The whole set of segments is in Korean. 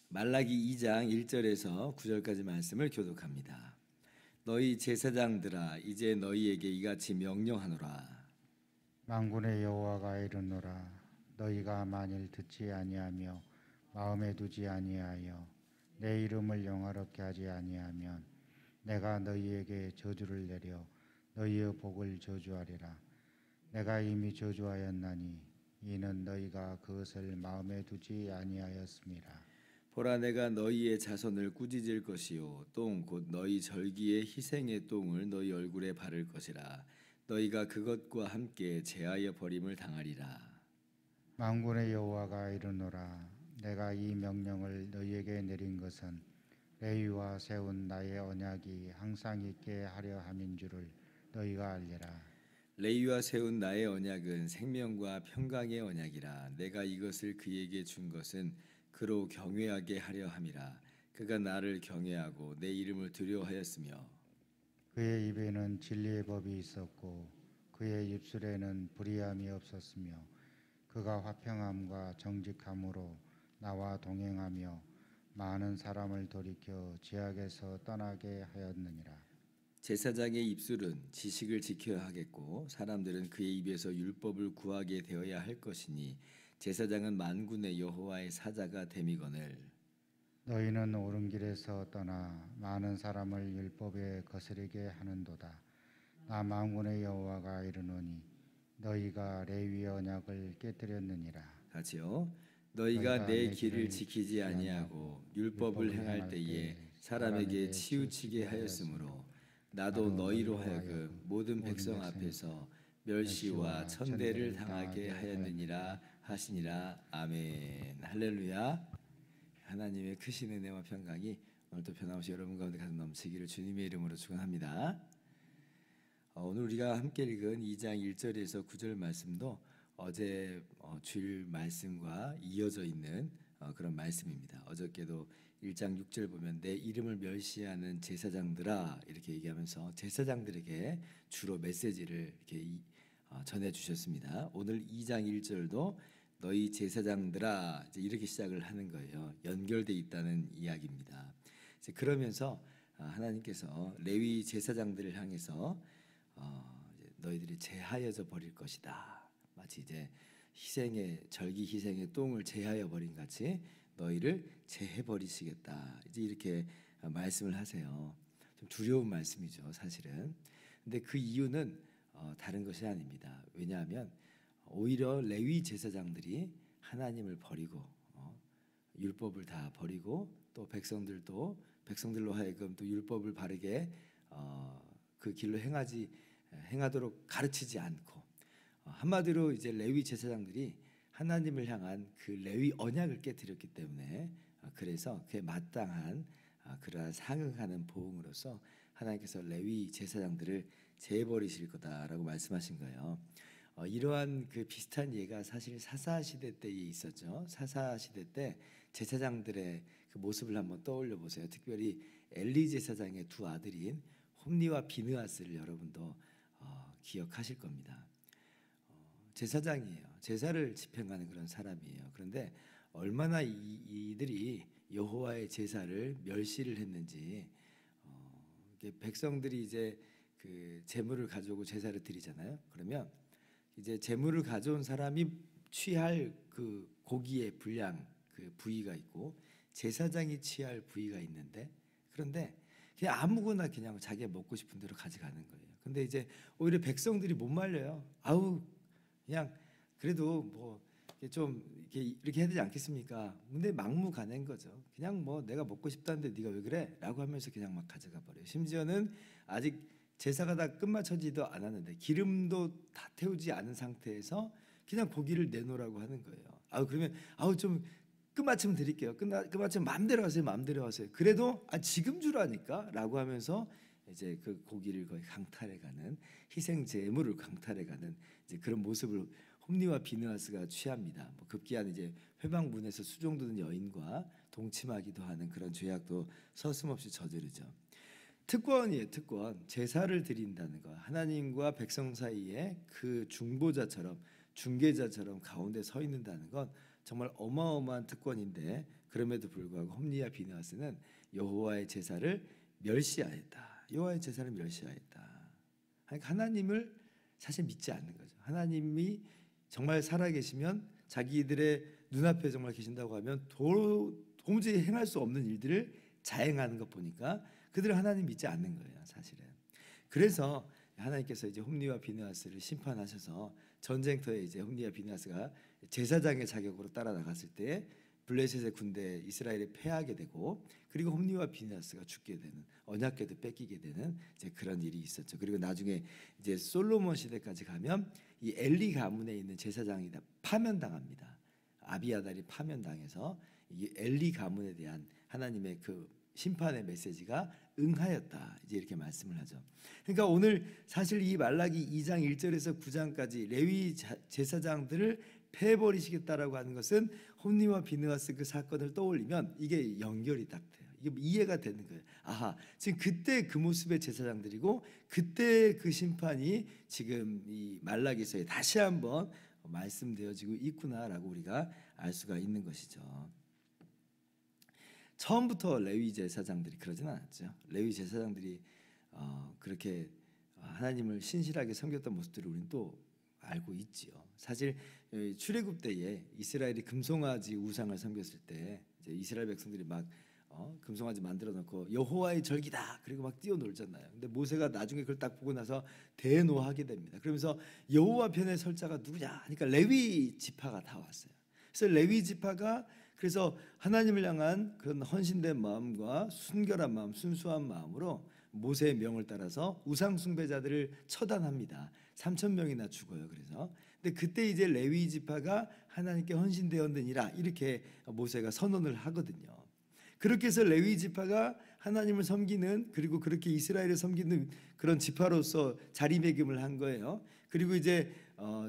말라기 2장 1절에서 9절까지 말씀을 교독합니다. 너희 제사장들아 이제 너희에게 이같이 명령하노라. 만군의 여호와가 이르노라. 너희가 만일 듣지 아니하며 마음에 두지 아니하여 내 이름을 영화롭게 하지 아니하면 내가 너희에게 저주를 내려 너희의 복을 저주하리라. 내가 이미 저주하였나니 이는 너희가 그것을 마음에 두지 아니하였음이라. 보라 내가 너희의 자손을 꾸짖을 것이요 똥 곧 너희 절기의 희생의 똥을 너희 얼굴에 바를 것이라. 너희가 그것과 함께 제하여 버림을 당하리라. 만군의 여호와가 이르노라. 내가 이 명령을 너희에게 내린 것은 레위와 세운 나의 언약이 항상 있게 하려 함인 줄을 너희가 알리라. 레위와 세운 나의 언약은 생명과 평강의 언약이라. 내가 이것을 그에게 준 것은 그로 경외하게 하려 함이라. 그가 나를 경외하고 내 이름을 두려워하였으며 그의 입에는 진리의 법이 있었고 그의 입술에는 불의함이 없었으며 그가 화평함과 정직함으로 나와 동행하며 많은 사람을 돌이켜 죄악에서 떠나게 하였느니라. 제사장의 입술은 지식을 지켜야 하겠고 사람들은 그의 입에서 율법을 구하게 되어야 할 것이니 제사장은 만군의 여호와의 사자가 됨이거늘. 너희는 옳은 길에서 떠나 많은 사람을 율법에 거스르게 하는도다. 나 만군의 여호와가 이르노니 너희가 레위의 언약을 깨뜨렸느니라. 같이요. 너희가 내 길을 지키지 아니하고 율법을 행할 때에 사람에게 치우치게 하였으므로 나도 너희로 하여금 모든 백성 앞에서 멸시와 천대를 당하게 하였느니라 하시니라. 아멘. 할렐루야. 하나님의 크신 은혜와 평강이 오늘도 변함없이 여러분 가운데 가득 넘치기를 주님의 이름으로 축원합니다. 오늘 우리가 함께 읽은 2장 1절에서 9절 말씀도 어제 주일 말씀과 이어져 있는 그런 말씀입니다. 어저께도 1장 6절 보면 내 이름을 멸시하는 제사장들아 이렇게 얘기하면서 제사장들에게 주로 메시지를 이렇게 전해 주셨습니다. 오늘 2장 1절도 너희 제사장들아 이렇게 시작을 하는 거예요. 연결돼 있다는 이야기입니다. 그러면서 하나님께서 레위 제사장들을 향해서 너희들이 제하여져 버릴 것이다. 마치 이제 절기 희생의 똥을 제하여 버린 같이 너희를 제해 버리시겠다. 이제 이렇게 말씀을 하세요. 좀 두려운 말씀이죠, 사실은. 근데 그 이유는 다른 것이 아닙니다. 왜냐하면 오히려 레위 제사장들이 하나님을 버리고 율법을 다 버리고 또 백성들로 하여금 또 율법을 바르게 그 길로 행하도록 가르치지 않고 한마디로 이제 레위 제사장들이 하나님을 향한 그 레위 언약을 깨뜨렸기 때문에 그래서 그에 마땅한 그러한 상응하는 보응으로서 하나님께서 레위 제사장들을 제해버리실 거다라고 말씀하신 거예요. 이러한 그 비슷한 예가 사실 사사 시대 때에 있었죠. 사사 시대 때 제사장들의 그 모습을 한번 떠올려 보세요. 특별히 엘리 제사장의 두 아들인 홈니와 비느하스를 여러분도 기억하실 겁니다. 제사장이에요. 제사를 집행하는 그런 사람이에요. 그런데 얼마나 이들이 여호와의 제사를 멸시를 했는지 백성들이 이제 그 제물을 가져오고 제사를 드리잖아요. 그러면 이제 제물을 가져온 사람이 취할 그 고기의 분량 그 부위가 있고 제사장이 취할 부위가 있는데 그런데 그냥 아무거나 그냥 자기가 먹고 싶은 대로 가져가는 거예요. 근데 이제 오히려 백성들이 못 말려요. 아우 그냥 그래도 뭐 좀 이렇게 해야 되지 않겠습니까? 근데 막무가내인 거죠. 그냥 뭐 내가 먹고 싶다는데 네가 왜 그래?라고 하면서 그냥 막 가져가 버려요. 심지어는 아직 제사가 다 끝마쳐지도 않았는데 기름도 다 태우지 않은 상태에서 그냥 고기를 내놓으라고 하는 거예요. 그러면 좀 끝마침 드릴게요. 끝마침 마음대로 하세요. 마음대로 하세요. 그래도 지금 주라니까라고 하면서 이제 그 고기를 거의 강탈해가는 희생 제물을 강탈해가는 이제 그런 모습을 홈리와 비느하스가 취합니다. 뭐 급기야는 이제 회방문에서 수종드는 여인과 동침하기도 하는 그런 죄악도 서슴없이 저지르죠. 특권이에요, 특권. 제사를 드린다는 것, 하나님과 백성 사이에 그 중보자처럼 중개자처럼 가운데 서 있는다는 건 정말 어마어마한 특권인데, 그럼에도 불구하고 홈리와 비느하스는 여호와의 제사를 멸시하였다. 여호와의 제사를 멸시하였다. 그러니까 하나님을 사실 믿지 않는 거죠. 하나님이 정말 살아계시면 자기들의 눈앞에 정말 계신다고 하면 도무지 행할 수 없는 일들을 자행하는 것 보니까 그들은 하나님 믿지 않는 거예요, 사실은. 그래서 하나님께서 이제 홈리와 비느하스를 심판하셔서 전쟁터에 이제 홈리와 비느하스가 제사장의 자격으로 따라 나갔을 때 블레셋의 군대 이스라엘이 패하게 되고, 그리고 홈리와 비느하스가 죽게 되는, 언약궤도 뺏기게 되는 이제 그런 일이 있었죠. 그리고 나중에 이제 솔로몬 시대까지 가면 이 엘리 가문에 있는 제사장이 다 파면당합니다. 아비아달이 파면당해서 이 엘리 가문에 대한 하나님의 그 심판의 메시지가 응하였다, 이제 이렇게 말씀을 하죠. 그러니까 오늘 사실 이 말라기 2장 1절에서 9장까지 레위 제사장들을 패해버리시겠다라고 하는 것은 홈리와 비느하스 그 사건을 떠올리면 이게 연결이 딱 돼요. 이게 이해가 되는 거예요. 아하, 지금 그때 그 모습의 제사장들이고 그때 그 심판이 지금 이 말라기서에 다시 한번 말씀되어지고 있구나라고 우리가 알 수가 있는 것이죠. 처음부터 레위 제사장들이 그러진 않았죠. 레위 제사장들이 그렇게 하나님을 신실하게 섬겼던 모습들을 우리는 또 알고 있지요. 사실 출애굽 때에 이스라엘이 금송아지 우상을 섬겼을 때 이제 이스라엘 백성들이 막 금송아지 만들어 놓고 여호와의 절기다 그리고 막 뛰어놀잖아요. 근데 모세가 나중에 그걸 딱 보고 나서 대노하게 됩니다. 그러면서 여호와 편에 설 자가 누구냐 하니까 레위 지파가 다 왔어요. 그래서 레위 지파가 그래서 하나님을 향한 그런 헌신된 마음과 순결한 마음, 순수한 마음으로 모세의 명을 따라서 우상 숭배자들을 처단합니다. 3,000명이나 죽어요. 그래서 근데 그때 이제 레위 지파가 하나님께 헌신되었느니라 이렇게 모세가 선언을 하거든요. 그렇게 해서 레위 지파가 하나님을 섬기는, 그리고 그렇게 이스라엘을 섬기는 그런 지파로서 자리매김을 한 거예요. 그리고 이제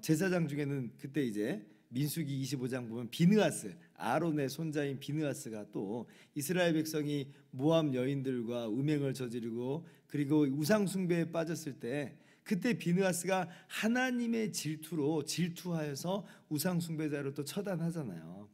제사장 중에는 그때 이제 민수기 25장 보면 비느하스, 아론의 손자인 비느하스가 또 이스라엘 백성이 모압 여인들과 음행을 저지르고 그리고 우상 숭배에 빠졌을 때 그때 비느하스가 하나님의 질투하여서 우상 숭배자로 또 처단하잖아요.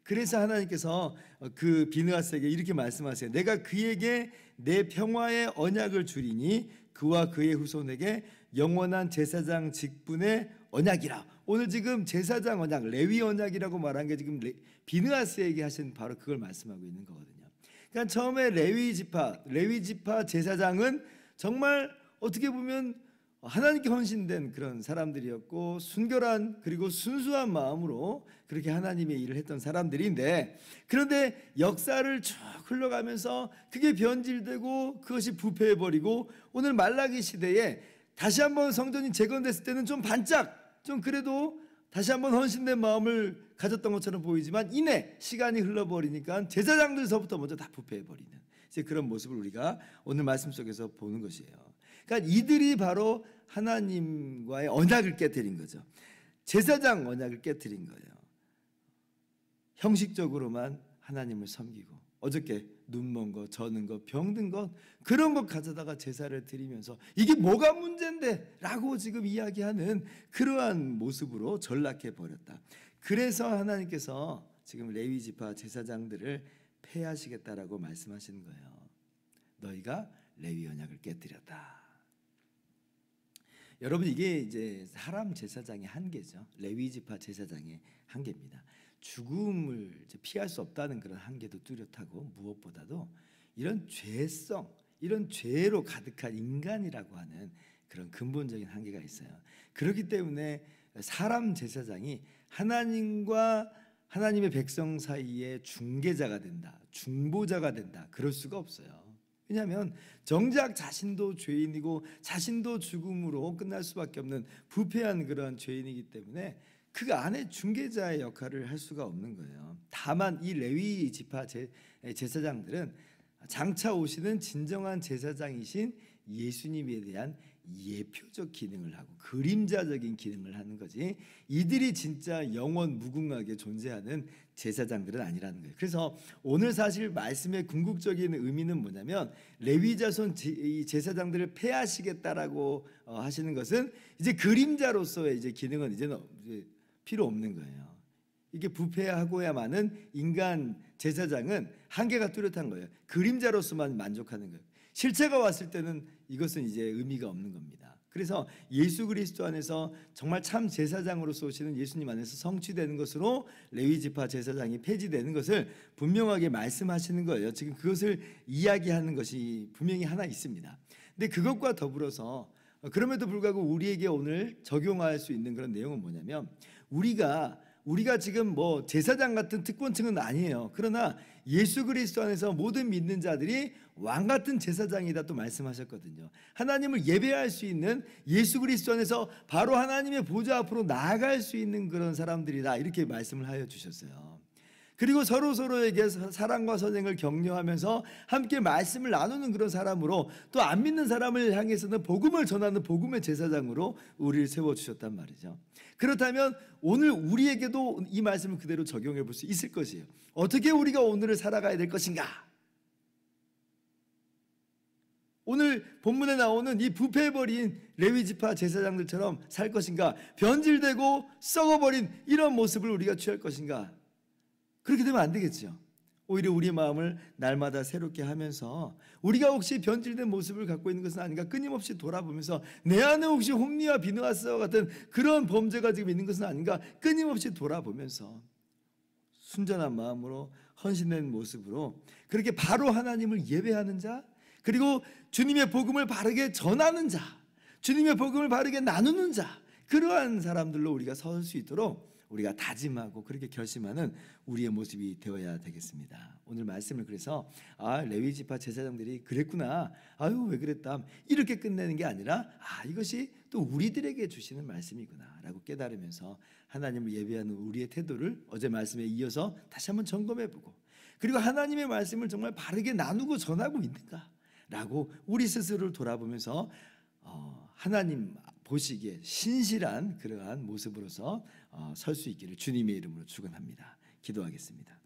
그래서 하나님께서 그 비느하스에게 이렇게 말씀하세요. 내가 그에게 내 평화의 언약을 주리니 그와 그의 후손에게 영원한 제사장 직분의 언약이라. 오늘 지금 제사장 언약, 레위 언약이라고 말한 게 지금 비느하스에게 하신 바로 그걸 말씀하고 있는 거거든요. 그러니까 처음에 레위 지파 제사장은 정말 어떻게 보면 하나님께 헌신된 그런 사람들이었고 순결한 그리고 순수한 마음으로 그렇게 하나님의 일을 했던 사람들인데, 그런데 역사를 쭉 흘러가면서 그게 변질되고 그것이 부패해버리고 오늘 말라기 시대에 다시 한번 성전이 재건됐을 때는 좀 반짝, 좀 그래도 다시 한번 헌신된 마음을 가졌던 것처럼 보이지만 이내 시간이 흘러버리니까 제사장들서부터 먼저 다 부패해버리는 이제 그런 모습을 우리가 오늘 말씀 속에서 보는 것이에요. 그러니까 이들이 바로 하나님과의 언약을 깨뜨린 거죠. 제사장 언약을 깨뜨린 거예요. 형식적으로만 하나님을 섬기고 어저께 눈먼 것, 저는 것, 병든 것 그런 것 가져다가 제사를 드리면서 이게 뭐가 문제인데? 라고 지금 이야기하는 그러한 모습으로 전락해 버렸다. 그래서 하나님께서 지금 레위 지파 제사장들을 폐하시겠다라고 말씀하시는 거예요. 너희가 레위 언약을 깨뜨렸다. 여러분, 이게 이제 사람 제사장의 한계죠. 레위 지파 제사장의 한계입니다. 죽음을 이제 피할 수 없다는 그런 한계도 뚜렷하고 무엇보다도 이런 죄성, 이런 죄로 가득한 인간이라고 하는 그런 근본적인 한계가 있어요. 그렇기 때문에 사람 제사장이 하나님과 하나님의 백성 사이에 중개자가 된다, 중보자가 된다, 그럴 수가 없어요. 왜냐하면 정작 자신도 죄인이고 자신도 죽음으로 끝날 수밖에 없는 부패한 그런 죄인이기 때문에 그 안에 중개자의 역할을 할 수가 없는 거예요. 다만 이 레위 지파 제사장들은 장차 오시는 진정한 제사장이신 예수님에 대한 예표적 기능을 하고 그림자적인 기능을 하는 거지, 이들이 진짜 영원 무궁하게 존재하는 제사장들은 아니라는 거예요. 그래서 오늘 사실 말씀의 궁극적인 의미는 뭐냐면, 레위 자손 이 제사장들을 폐하시겠다라고 하시는 것은 이제 그림자로서의 이제 기능은 이제 필요 없는 거예요. 이게 부패하고야만은 인간 제사장은 한계가 뚜렷한 거예요. 그림자로서만 만족하는 거예요. 실체가 왔을 때는 이것은 이제 의미가 없는 겁니다. 그래서 예수 그리스도 안에서 정말 참 제사장으로서 오시는 예수님 안에서 성취되는 것으로 레위 지파 제사장이 폐지되는 것을 분명하게 말씀하시는 거예요. 지금 그것을 이야기하는 것이 분명히 하나 있습니다. 근데 그것과 더불어서 그럼에도 불구하고 우리에게 오늘 적용할 수 있는 그런 내용은 뭐냐면, 우리가 지금 뭐 제사장 같은 특권층은 아니에요. 그러나 예수 그리스도 안에서 모든 믿는 자들이 왕 같은 제사장이다 또 말씀하셨거든요. 하나님을 예배할 수 있는, 예수 그리스도 안에서 바로 하나님의 보좌 앞으로 나아갈 수 있는 그런 사람들이다, 이렇게 말씀을 하여 주셨어요. 그리고 서로에게 사랑과 선행을 격려하면서 함께 말씀을 나누는 그런 사람으로, 또 안 믿는 사람을 향해서는 복음을 전하는 복음의 제사장으로 우리를 세워주셨단 말이죠. 그렇다면 오늘 우리에게도 이 말씀을 그대로 적용해 볼 수 있을 것이에요. 어떻게 우리가 오늘을 살아가야 될 것인가? 오늘 본문에 나오는 이 부패해버린 레위지파 제사장들처럼 살 것인가? 변질되고 썩어버린 이런 모습을 우리가 취할 것인가? 그렇게 되면 안 되겠죠. 오히려 우리의 마음을 날마다 새롭게 하면서, 우리가 혹시 변질된 모습을 갖고 있는 것은 아닌가 끊임없이 돌아보면서, 내 안에 혹시 홈리와 비느하스와 같은 그런 범죄가 지금 있는 것은 아닌가 끊임없이 돌아보면서 순전한 마음으로 헌신된 모습으로 그렇게 바로 하나님을 예배하는 자, 그리고 주님의 복음을 바르게 전하는 자, 주님의 복음을 바르게 나누는 자, 그러한 사람들로 우리가 설 수 있도록 우리가 다짐하고 그렇게 결심하는 우리의 모습이 되어야 되겠습니다. 오늘 말씀을 그래서 레위 지파 제사장들이 그랬구나, 아유 왜 그랬다, 이렇게 끝내는 게 아니라 이것이 또 우리들에게 주시는 말씀이구나 라고 깨달으면서 하나님을 예배하는 우리의 태도를 어제 말씀에 이어서 다시 한번 점검해보고, 그리고 하나님의 말씀을 정말 바르게 나누고 전하고 있는가 라고 우리 스스로를 돌아보면서 하나님 보시기에 신실한 그러한 모습으로서 설 수 있기를 주님의 이름으로 축원합니다. 기도하겠습니다.